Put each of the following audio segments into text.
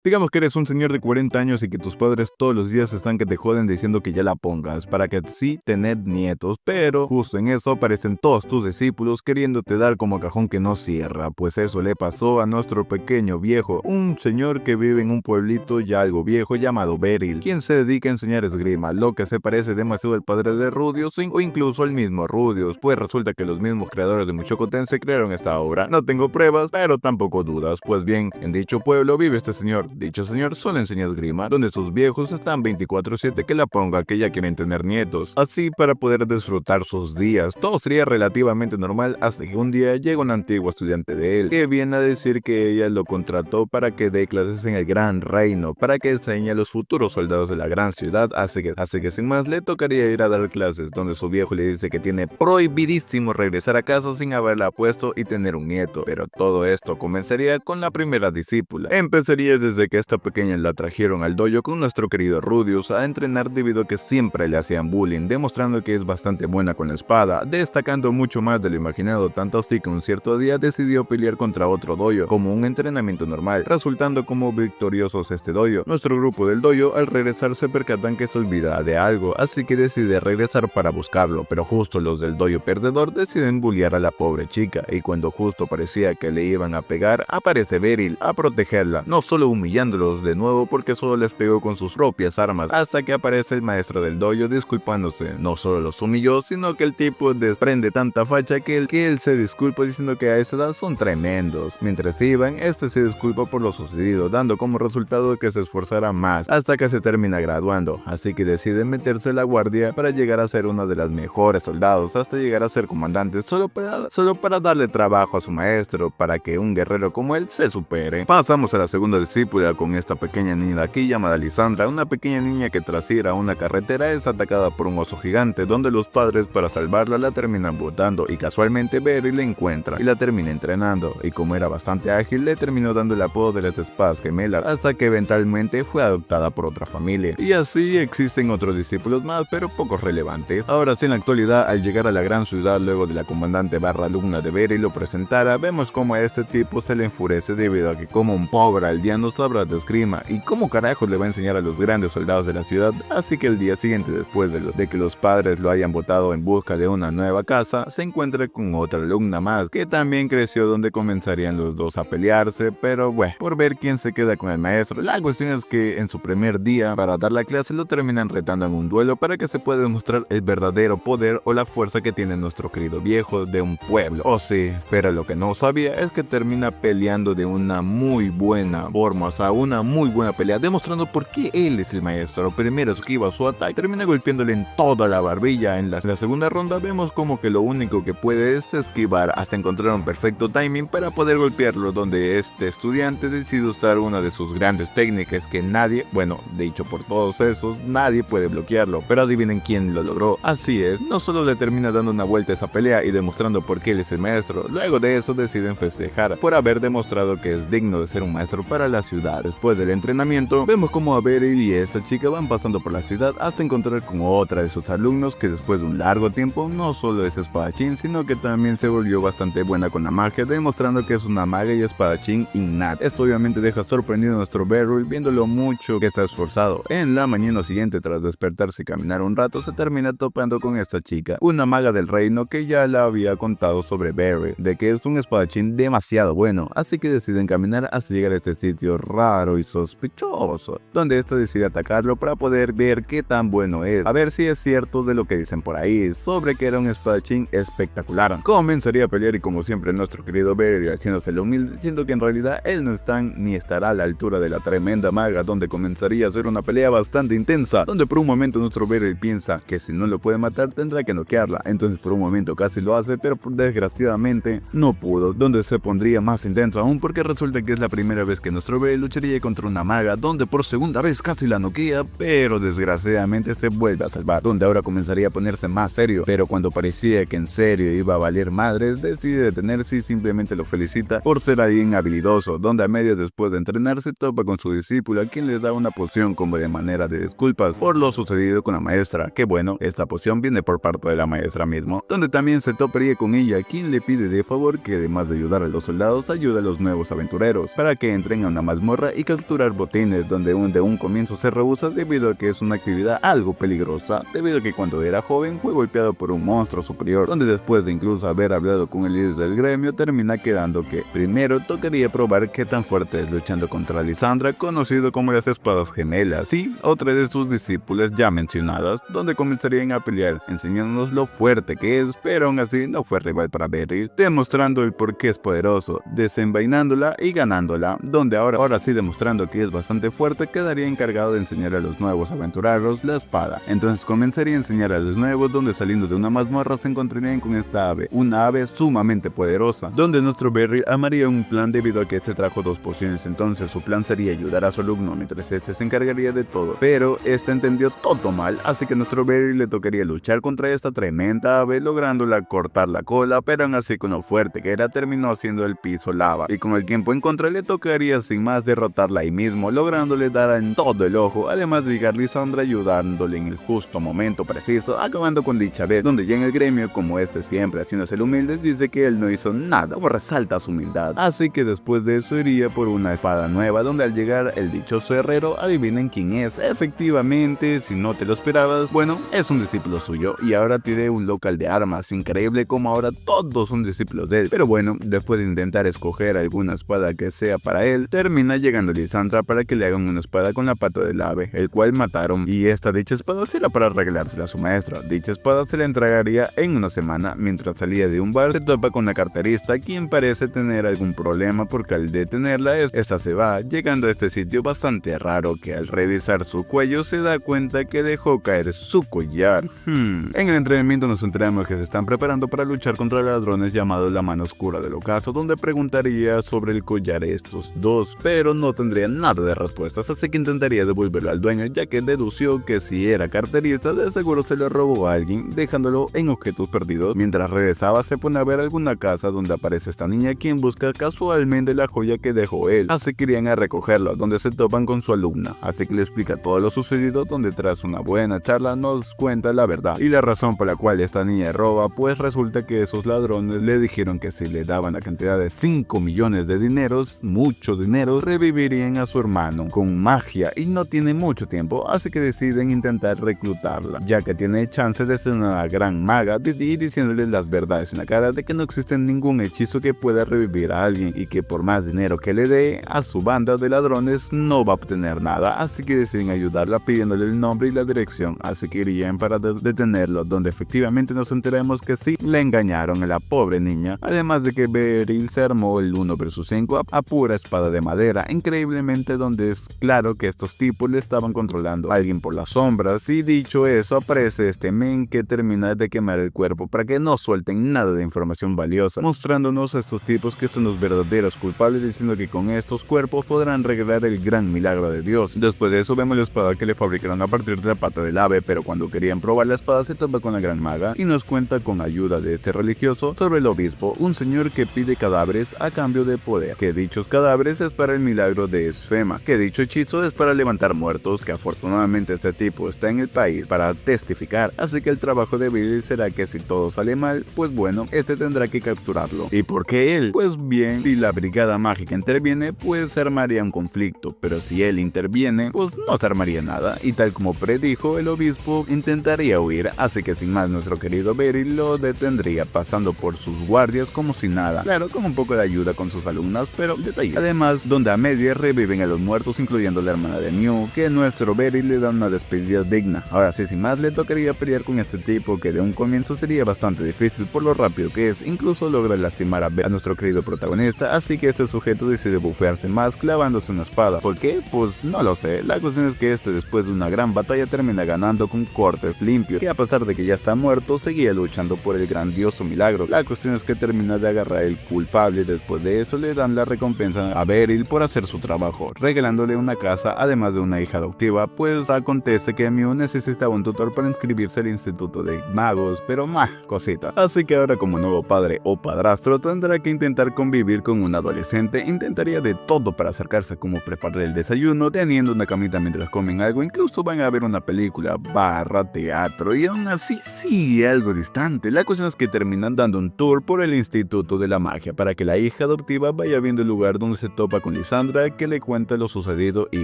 Digamos que eres un señor de 40 años y que tus padres todos los días están que te joden diciendo que ya la pongas para que así tener nietos, pero justo en eso aparecen todos tus discípulos queriéndote dar como cajón que no cierra, pues eso le pasó a nuestro pequeño viejo, un señor que vive en un pueblito ya algo viejo llamado Beryl, quien se dedica a enseñar esgrima, lo que se parece demasiado al padre de Rudius o incluso al mismo Rudius, pues resulta que los mismos creadores de Mushoku Tensei crearon esta obra. No tengo pruebas, pero tampoco dudas, pues bien, en dicho pueblo vive este señor. Dicho señor solo enseña esgrima, donde sus viejos están 24/7 que la ponga que ya quieren tener nietos, así para poder disfrutar sus días. Todo sería relativamente normal hasta que un día llega un antiguo estudiante de él, que viene a decir que ella lo contrató para que dé clases en el gran reino, para que enseñe a los futuros soldados de la gran ciudad, así que sin más le tocaría ir a dar clases, donde su viejo le dice que tiene prohibidísimo regresar a casa sin haberla puesto y tener un nieto, pero todo esto comenzaría con la primera discípula. Empezaría desde que esta pequeña la trajeron al dojo con nuestro querido Rudius a entrenar debido a que siempre le hacían bullying, demostrando que es bastante buena con la espada, destacando mucho más de lo imaginado, tanto así que un cierto día decidió pelear contra otro dojo como un entrenamiento normal, resultando como victoriosos este dojo. Nuestro grupo del dojo al regresar se percatan que se olvida de algo, así que decide regresar para buscarlo, pero justo los del dojo perdedor deciden bullear a la pobre chica, y cuando justo parecía que le iban a pegar, aparece Beryl a protegerla, no solo humillándolos de nuevo porque solo les pegó con sus propias armas, hasta que aparece el maestro del dojo disculpándose. No solo los humilló, sino que el tipo desprende tanta facha que él se disculpa diciendo que a esa edad son tremendos. Mientras iban, este se disculpa por lo sucedido, dando como resultado que se esforzara más hasta que se termina graduando, así que decide meterse a la guardia para llegar a ser uno de los mejores soldados, hasta llegar a ser comandante solo para darle trabajo a su maestro, para que un guerrero como él se supere. Pasamos a la segunda discípula con esta pequeña niña de aquí llamada Lisandra, una pequeña niña que tras ir a una carretera es atacada por un oso gigante, donde los padres para salvarla la terminan botando y casualmente Beryl la encuentra y la termina entrenando, y como era bastante ágil le terminó dando el apodo de las espadas gemelas, hasta que eventualmente fue adoptada por otra familia. Y así existen otros discípulos más, pero pocos relevantes. Ahora sí, en la actualidad, al llegar a la gran ciudad luego de la comandante barra alumna de Beryl lo presentara, vemos como a este tipo se le enfurece debido a que como un pobre aldeano sabrá de esgrima y cómo carajos le va a enseñar a los grandes soldados de la ciudad, así que el día siguiente después de que los padres lo hayan votado en busca de una nueva casa, se encuentra con otra alumna más que también creció, donde comenzarían los dos a pelearse, pero bueno, por ver quién se queda con el maestro. La cuestión es que en su primer día para dar la clase lo terminan retando en un duelo para que se pueda demostrar el verdadero poder o la fuerza que tiene nuestro querido viejo de un pueblo. Oh sí, pero lo que no sabía es que termina peleando de una muy buena forma, o sea, una muy buena pelea, demostrando por qué él es el maestro. Primero esquiva su ataque, termina golpeándole en toda la barbilla. En la segunda ronda vemos como que lo único que puede es esquivar hasta encontrar un perfecto timing para poder golpearlo, donde este estudiante decide usar una de sus grandes técnicas que nadie, bueno, dicho por todos esos, nadie puede bloquearlo, pero adivinen quién lo logró. Así es, no solo le termina dando una vuelta a esa pelea y demostrando por qué él es el maestro, luego de eso deciden festejar por haber demostrado que es digno de ser un maestro para la ciudad. Después del entrenamiento, vemos como a Beryl y esta chica van pasando por la ciudad hasta encontrar con otra de sus alumnos que después de un largo tiempo no solo es espadachín, sino que también se volvió bastante buena con la magia, demostrando que es una maga y espadachín innata. Esto obviamente deja sorprendido a nuestro Beryl viendo lo mucho que está esforzado. En la mañana siguiente, tras despertarse y caminar un rato, se termina topando con esta chica, una maga del reino que ya le había contado sobre Beryl, de que es un espadachín demasiado bueno, así que deciden caminar hasta llegar a este sitio raro y sospechoso, donde esta decide atacarlo para poder ver qué tan bueno es, a ver si es cierto de lo que dicen por ahí, sobre que era un espadachín espectacular. Comenzaría a pelear y como siempre nuestro querido Beryl haciéndose lo humilde, diciendo que en realidad él no está ni estará a la altura de la tremenda maga, donde comenzaría a ser una pelea bastante intensa, donde por un momento nuestro Beryl piensa que si no lo puede matar tendrá que noquearla, entonces por un momento casi lo hace, pero desgraciadamente no pudo, donde se pondría más intenso aún porque resulta que es la primera vez que nuestro Beryl lucharía contra una maga, donde por segunda vez casi la noquea, pero desgraciadamente se vuelve a salvar, donde ahora comenzaría a ponerse más serio, pero cuando parecía que en serio iba a valer madres, decide detenerse y simplemente lo felicita por ser alguien habilidoso, donde a medias después de entrenar se topa con su discípulo, a quien le da una poción como de manera de disculpas por lo sucedido con la maestra, que bueno, esta poción viene por parte de la maestra mismo, donde también se toparía con ella, quien le pide de favor que además de ayudar a los soldados, ayude a los nuevos aventureros, para que entren a una mazmorra mazmorra y capturar botines, donde de un comienzo se rehúsa debido a que es una actividad algo peligrosa, debido a que cuando era joven fue golpeado por un monstruo superior, donde después de incluso haber hablado con el líder del gremio termina quedando que primero tocaría probar qué tan fuerte es luchando contra Lisandra, conocido como las espadas gemelas, y otra de sus discípulas ya mencionadas, donde comenzarían a pelear, enseñándonos lo fuerte que es, pero aún así no fue rival para Beryl, demostrando el por qué es poderoso, desenvainándola y ganándola, donde ahora sí demostrando que es bastante fuerte, quedaría encargado de enseñar a los nuevos aventureros la espada. Entonces comenzaría a enseñar a los nuevos, donde saliendo de una mazmorra se encontrarían con esta ave, una ave sumamente poderosa, donde nuestro Beryl amaría un plan debido a que este trajo 2 pociones. Entonces su plan sería ayudar a su alumno mientras este se encargaría de todo, pero este entendió todo mal, así que a nuestro Beryl le tocaría luchar contra esta tremenda ave, lográndola cortar la cola, pero aún así con lo fuerte que era terminó haciendo el piso lava, y con el tiempo en contra le tocaría sin más derrotarla ahí mismo, lográndole dar en todo el ojo, además de llegar Lisandra ayudándole en el justo momento preciso, acabando con dicha vez, donde ya en el gremio, como este siempre haciéndose el humilde, dice que él no hizo nada, como resalta su humildad, así que después de eso iría por una espada nueva, donde al llegar el dichoso herrero, adivinen quién es. Efectivamente, si no te lo esperabas, bueno, es un discípulo suyo, y ahora tiene un local de armas, increíble como ahora todos son discípulos de él, pero bueno, después de intentar escoger alguna espada que sea para él, termina llegando Lisandra para que le hagan una espada con la pata del ave, el cual mataron, y esta dicha espada será para arreglársela a su maestro. Dicha espada se le entregaría en una semana. Mientras salía de un bar se topa con la carterista, quien parece tener algún problema porque al detenerla esta se va, llegando a este sitio bastante raro, que al revisar su cuello se da cuenta que dejó caer su collar. En el entrenamiento nos enteramos que se están preparando para luchar contra ladrones llamados la mano oscura del ocaso, donde preguntaría sobre el collar estos dos, pero no tendría nada de respuestas, así que intentaría devolverlo al dueño, ya que dedució que si era carterista de seguro se lo robó a alguien, dejándolo en objetos perdidos. Mientras regresaba se pone a ver alguna casa donde aparece esta niña, quien busca casualmente la joya que dejó él, así que irían a recogerlo, donde se topan con su alumna, así que le explica todo lo sucedido, donde tras una buena charla nos cuenta la verdad y la razón por la cual esta niña roba, pues resulta que esos ladrones le dijeron que si le daban la cantidad de 5 millones de dineros, mucho dinero, revivirían a su hermano con magia, y no tiene mucho tiempo, así que deciden intentar reclutarla, ya que tiene chances de ser una gran maga, y diciéndole las verdades en la cara de que no existe ningún hechizo que pueda revivir a alguien, y que por más dinero que le dé a su banda de ladrones no va a obtener nada, así que deciden ayudarla pidiéndole el nombre y la dirección, así que irían para detenerlo, donde efectivamente nos enteramos que sí le engañaron a la pobre niña, además de que Beryl se armó el 1 vs 5 a pura espada de madera, increíblemente, donde es claro que estos tipos le estaban controlando a alguien por las sombras, y dicho eso aparece este men que termina de quemar el cuerpo para que no suelten nada de información valiosa, mostrándonos a estos tipos que son los verdaderos culpables, diciendo que con estos cuerpos podrán arreglar el gran milagro de Dios. Después de eso vemos la espada que le fabricaron a partir de la pata del ave, pero cuando querían probar la espada se topa con la gran maga y nos cuenta con ayuda de este religioso sobre el obispo, un señor que pide cadáveres a cambio de poder, que dichos cadáveres es para el milagro de Esfema, que dicho hechizo es para levantar muertos, que afortunadamente este tipo está en el país para testificar, así que el trabajo de Billy será que si todo sale mal, pues bueno, este tendrá que capturarlo. ¿Y por qué él? Pues bien, si la brigada mágica interviene, pues se armaría un conflicto, pero si él interviene, pues no se armaría nada, y tal como predijo, el obispo intentaría huir, así que sin más nuestro querido Beryl lo detendría pasando por sus guardias como si nada, claro, con un poco de ayuda con sus alumnas, pero detalle. Además, donde a medias reviven a los muertos, incluyendo la hermana de Mew, que nuestro Beryl le da una despedida digna. Ahora sí, sin más, le tocaría pelear con este tipo, que de un comienzo sería bastante difícil por lo rápido que es, incluso logra lastimar a nuestro querido protagonista, así que este sujeto decide bufearse más clavándose una espada. ¿Por qué? Pues no lo sé, la cuestión es que este después de una gran batalla termina ganando con cortes limpios, que a pesar de que ya está muerto, seguía luchando por el grandioso milagro. La cuestión es que termina de agarrar el culpable, y después de eso le dan la recompensa a Beryl por hacer su trabajo, regalándole una casa además de una hija adoptiva, pues acontece que Mew necesitaba un tutor para inscribirse al instituto de magos, pero cosita. Así que ahora como nuevo padre o padrastro tendrá que intentar convivir con un adolescente, intentaría de todo para acercarse, como preparar el desayuno, teniendo una camita mientras comen algo, incluso van a ver una película, barra, teatro, y aún así sigue algo distante. La cuestión es que terminan dando un tour por el instituto de la magia para que la hija adoptiva vaya viendo el lugar donde se topa con Lisandra, Sandra, que le cuenta lo sucedido y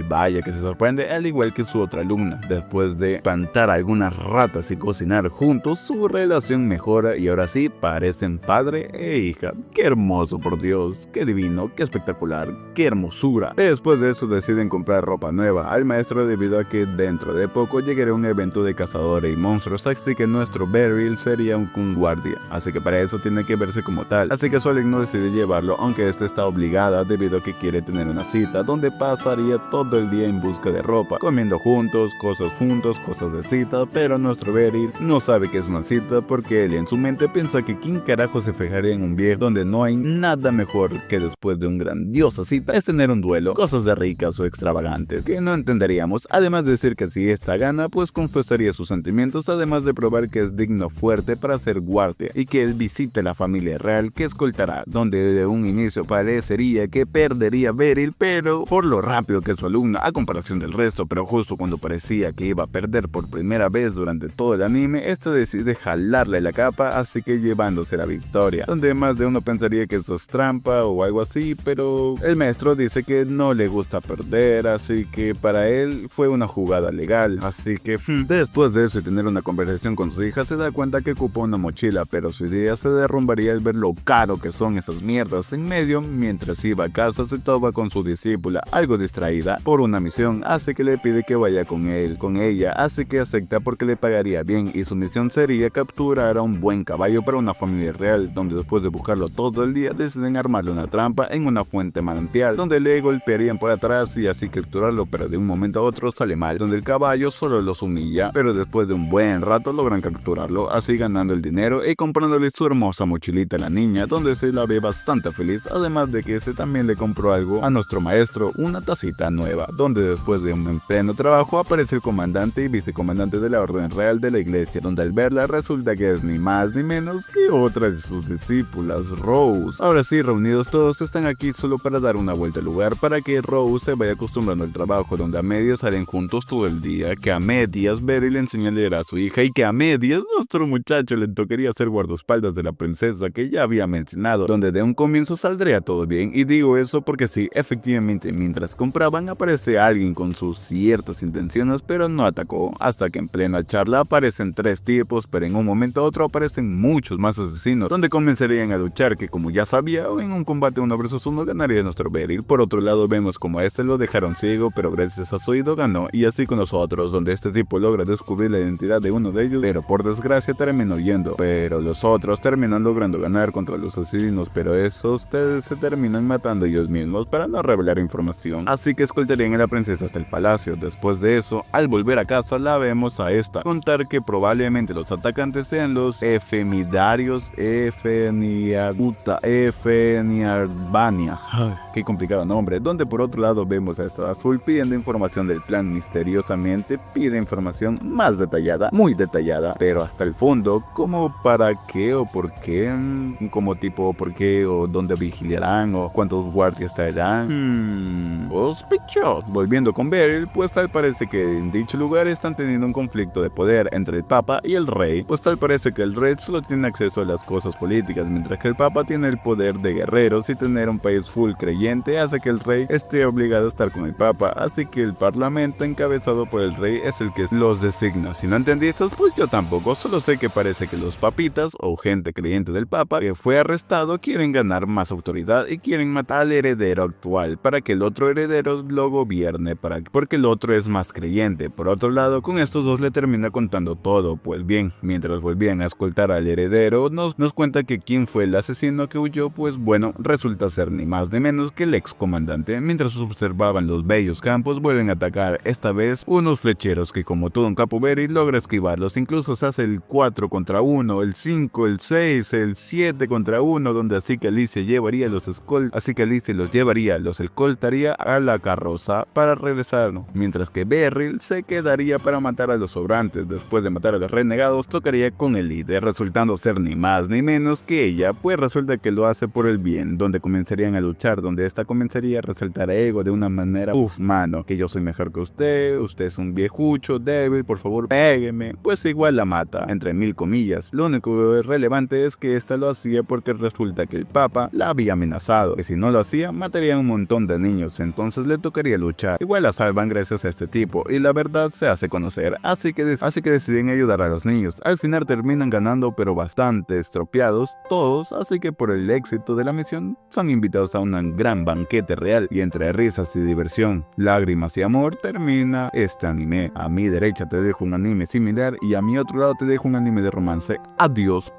vaya que se sorprende, al igual que su otra alumna. Después de espantar a algunas ratas y cocinar juntos, su relación mejora y ahora sí parecen padre e hija. ¡Qué hermoso, por Dios! ¡Qué divino! ¡Qué espectacular! ¡Qué hermosura! Después de eso deciden comprar ropa nueva al maestro debido a que dentro de poco llegará un evento de cazadores y monstruos, así que nuestro Beryl sería un guardia, así que para eso tiene que verse como tal. Así que su alumno decide llevarlo, aunque esta está obligada debido a que quiere tener una cita donde pasaría todo el día en busca de ropa, comiendo juntos, cosas de cita, pero nuestro Beryl no sabe que es una cita porque él en su mente piensa que quién carajo se fijaría en un viejo donde no hay nada mejor que después de una grandiosa cita es tener un duelo, cosas de ricas o extravagantes que no entenderíamos, además de decir que si esta gana pues confesaría sus sentimientos, además de probar que es digno fuerte para ser guardia y que él visite la familia real que escoltará, donde de un inicio parecería que perdería Beryl, pero por lo rápido que es su alumna a comparación del resto, pero justo cuando parecía que iba a perder por primera vez durante todo el anime, este decide jalarle la capa, así que llevándose la victoria, donde más de uno pensaría que esto es trampa o algo así, pero el maestro dice que no le gusta perder, así que para él fue una jugada legal, así que después de eso y tener una conversación con su hija, se da cuenta que ocupa una mochila, pero su idea se derrumbaría al ver lo caro que son esas mierdas. En medio, mientras iba a casa, se topa con su discípula, algo distraída por una misión, así que le pide que vaya con ella, así que acepta porque le pagaría bien y su misión sería capturar a un buen caballo para una familia real, donde después de buscarlo todo el día deciden armarle una trampa en una fuente manantial, donde le golpearían por atrás y así capturarlo, pero de un momento a otro sale mal, donde el caballo solo los humilla, pero después de un buen rato logran capturarlo, así ganando el dinero y comprándole su hermosa mochilita a la niña, donde se la ve bastante feliz, además de que este también le compró algo a nuestro maestro, una tacita nueva, donde después de un pleno trabajo aparece el comandante y vicecomandante de la Orden Real de la Iglesia, donde al verla resulta que es ni más ni menos que otra de sus discípulas, Rose. Ahora sí, reunidos todos están aquí solo para dar una vuelta al lugar para que Rose se vaya acostumbrando al trabajo, donde a medias salen juntos todo el día, que a medias Beryl le enseña a leer a su hija y que a medias nuestro muchacho le tocaría ser guardaespaldas de la princesa que ya había mencionado, donde de un comienzo saldría todo bien, y digo eso porque sí, efectivamente mientras compraban aparece alguien con sus ciertas intenciones pero no atacó, hasta que en plena charla aparecen 3 tipos, pero en un momento a otro aparecen muchos más asesinos, donde comenzarían a luchar, que como ya sabía, en un combate 1 vs 1 ganaría nuestro Beryl. Por otro lado vemos como a este lo dejaron ciego, pero gracias a su oído ganó, y así con los otros, donde este tipo logra descubrir la identidad de uno de ellos, pero por desgracia termina huyendo, pero los otros terminan logrando ganar contra los asesinos, pero esos ustedes se terminan matando ellos mismos para no revelar información, así que escoltarían a la princesa hasta el palacio. Después de eso, al volver a casa la vemos a esta contar que probablemente los atacantes sean los Efemidarios Efeniarbania, qué complicado nombre, donde por otro lado vemos a esta azul pidiendo información del plan. Misteriosamente pide información más detallada, muy detallada, pero hasta el fondo, como para qué o por qué, como tipo por qué o dónde vigilarán o cuántos guardias traerán. Sospechoso. Volviendo con Beryl, pues tal parece que en dicho lugar están teniendo un conflicto de poder entre el Papa y el Rey, pues tal parece que el Rey solo tiene acceso a las cosas políticas, mientras que el Papa tiene el poder de guerreros, y tener un país full creyente hace que el Rey esté obligado a estar con el Papa, así que el Parlamento encabezado por el Rey es el que los designa. Si no entendiste, pues yo tampoco, solo sé que parece que los papitas o gente creyente del Papa que fue arrestado quieren ganar más autoridad y quieren matar al heredero actual para que el otro heredero lo gobierne, porque el otro es más creyente. Por otro lado, con estos dos le termina contando todo. Pues bien, mientras volvían a escoltar al heredero, nos cuenta que quien fue el asesino que huyó, pues bueno, resulta ser ni más ni menos que el ex comandante. Mientras observaban los bellos campos, vuelven a atacar, esta vez unos flecheros que, como todo un capo Beryl, logra esquivarlos. Incluso se hace el 4 contra 1, el 5, el 6, el 7 contra 1, donde así que Alicia llevaría los escoltaría a la carroza para regresar, mientras que Beryl se quedaría para matar a los sobrantes. Después de matar a los renegados, tocaría con el líder, resultando ser ni más ni menos que ella, pues resulta que lo hace por el bien, donde comenzarían a luchar, donde esta comenzaría a resaltar ego de una manera, mano, que yo soy mejor que usted es un viejucho débil, por favor pégueme, pues igual la mata, entre 1000 comillas. Lo único relevante es que esta lo hacía porque resulta que el Papa la había amenazado, que si no lo hacía, matarían un montón de niños, entonces le tocaría luchar. Igual la salvan gracias a este tipo y la verdad se hace conocer, así que deciden ayudar a los niños. Al final terminan ganando, pero bastante estropeados todos, así que por el éxito de la misión son invitados a un gran banquete real y entre risas y diversión, lágrimas y amor termina este anime. A mi derecha te dejo un anime similar y a mi otro lado te dejo un anime de romance. Adiós.